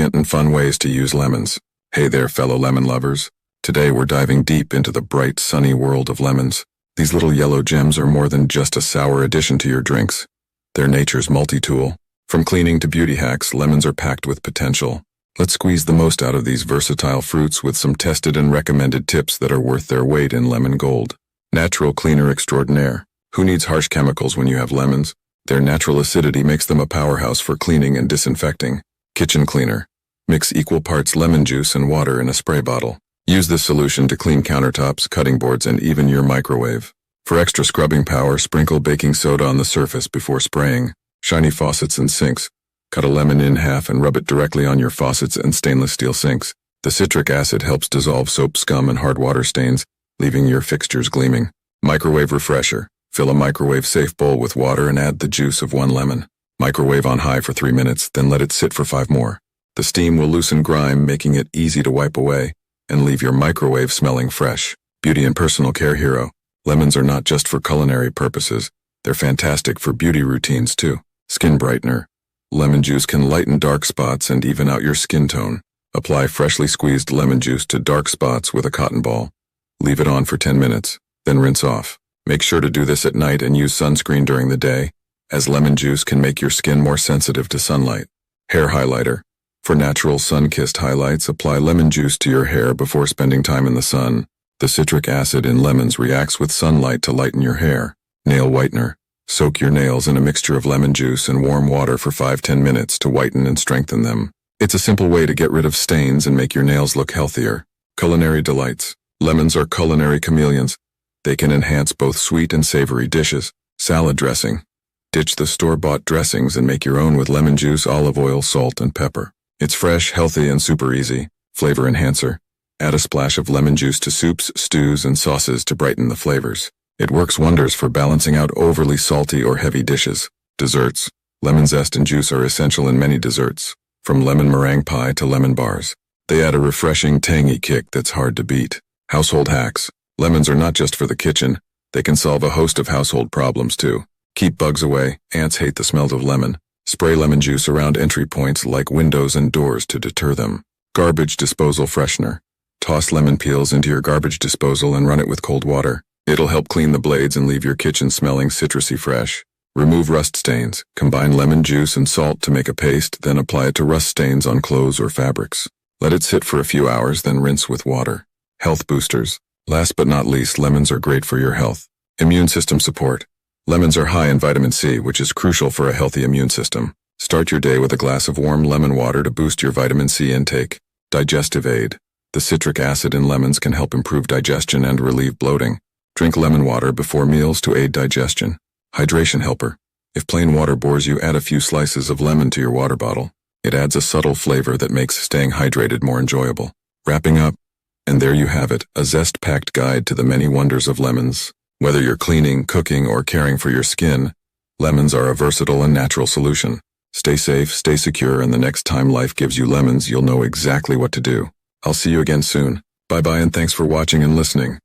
convenient and fun ways to use lemons. Hey there, fellow lemon lovers. Today we're diving deep into the bright, sunny world of lemons. These little yellow gems are more than just a sour addition to your drinks. They're nature's multi-tool. From cleaning to beauty hacks, lemons are packed with potential. Let's squeeze the most out of these versatile fruits with some tested and recommended tips that are worth their weight in lemon gold. Natural cleaner extraordinaire. Who needs harsh chemicals when you have lemons? Their natural acidity makes them a powerhouse for cleaning and disinfecting. Kitchen cleaner. Mix equal parts lemon juice and water in a spray bottle. Use this solution to clean countertops, cutting boards, and even your microwave. For extra scrubbing power, sprinkle baking soda on the surface before spraying. Shiny faucets and sinks. Cut a lemon in half and rub it directly on your faucets and stainless steel sinks. The citric acid helps dissolve soap scum and hard water stains, leaving your fixtures gleaming. Microwave refresher. Fill a microwave-safe bowl with water and add the juice of 1 lemon. Microwave on high for 3 minutes, then let it sit for 5 more. The steam will loosen grime, making it easy to wipe away, and leave your microwave smelling fresh. Beauty and personal care hero. Lemons are not just for culinary purposes. They're fantastic for beauty routines too. Skin brightener. Lemon juice can lighten dark spots and even out your skin tone. Apply freshly squeezed lemon juice to dark spots with a cotton ball. Leave it on for 10 minutes, then rinse off. Make sure to do this at night and use sunscreen during the day, as lemon juice can make your skin more sensitive to sunlight. Hair highlighter. For natural sun-kissed highlights, apply lemon juice to your hair before spending time in the sun. The citric acid in lemons reacts with sunlight to lighten your hair. Nail whitener. Soak your nails in a mixture of lemon juice and warm water for 5–10 minutes to whiten and strengthen them. It's a simple way to get rid of stains and make your nails look healthier. Culinary delights. Lemons are culinary chameleons. They can enhance both sweet and savory dishes. Salad dressing. Ditch the store-bought dressings and make your own with lemon juice, olive oil, salt, and pepper. It's fresh, healthy, and super easy. Flavor enhancer. Add a splash of lemon juice to soups, stews, and sauces to brighten the flavors. It works wonders for balancing out overly salty or heavy dishes. Desserts. Lemon zest and juice are essential in many desserts, from lemon meringue pie to lemon bars. They add a refreshing, tangy kick that's hard to beat. Household hacks. Lemons are not just for the kitchen. They can solve a host of household problems too. Keep bugs away. Ants hate the smell of lemon. Spray lemon juice around entry points like windows and doors to deter them. Garbage disposal freshener. Toss lemon peels into your garbage disposal and run it with cold water. It'll help clean the blades and leave your kitchen smelling citrusy fresh. Remove rust stains. Combine lemon juice and salt to make a paste, then apply it to rust stains on clothes or fabrics. Let it sit for a few hours, then rinse with water. Health boosters. Last but not least, lemons are great for your health. Immune system support. Lemons are high in vitamin C, which is crucial for a healthy immune system. Start your day with a glass of warm lemon water to boost your vitamin C intake. Digestive aid. The citric acid in lemons can help improve digestion and relieve bloating. Drink lemon water before meals to aid digestion. Hydration helper. If plain water bores you, add a few slices of lemon to your water bottle. It adds a subtle flavor that makes staying hydrated more enjoyable. Wrapping up. And there you have it, a zest-packed guide to the many wonders of lemons. Whether you're cleaning, cooking, or caring for your skin, lemons are a versatile and natural solution. Stay safe, stay secure, and the next time life gives you lemons, you'll know exactly what to do. I'll see you again soon. Bye-bye and thanks for watching and listening.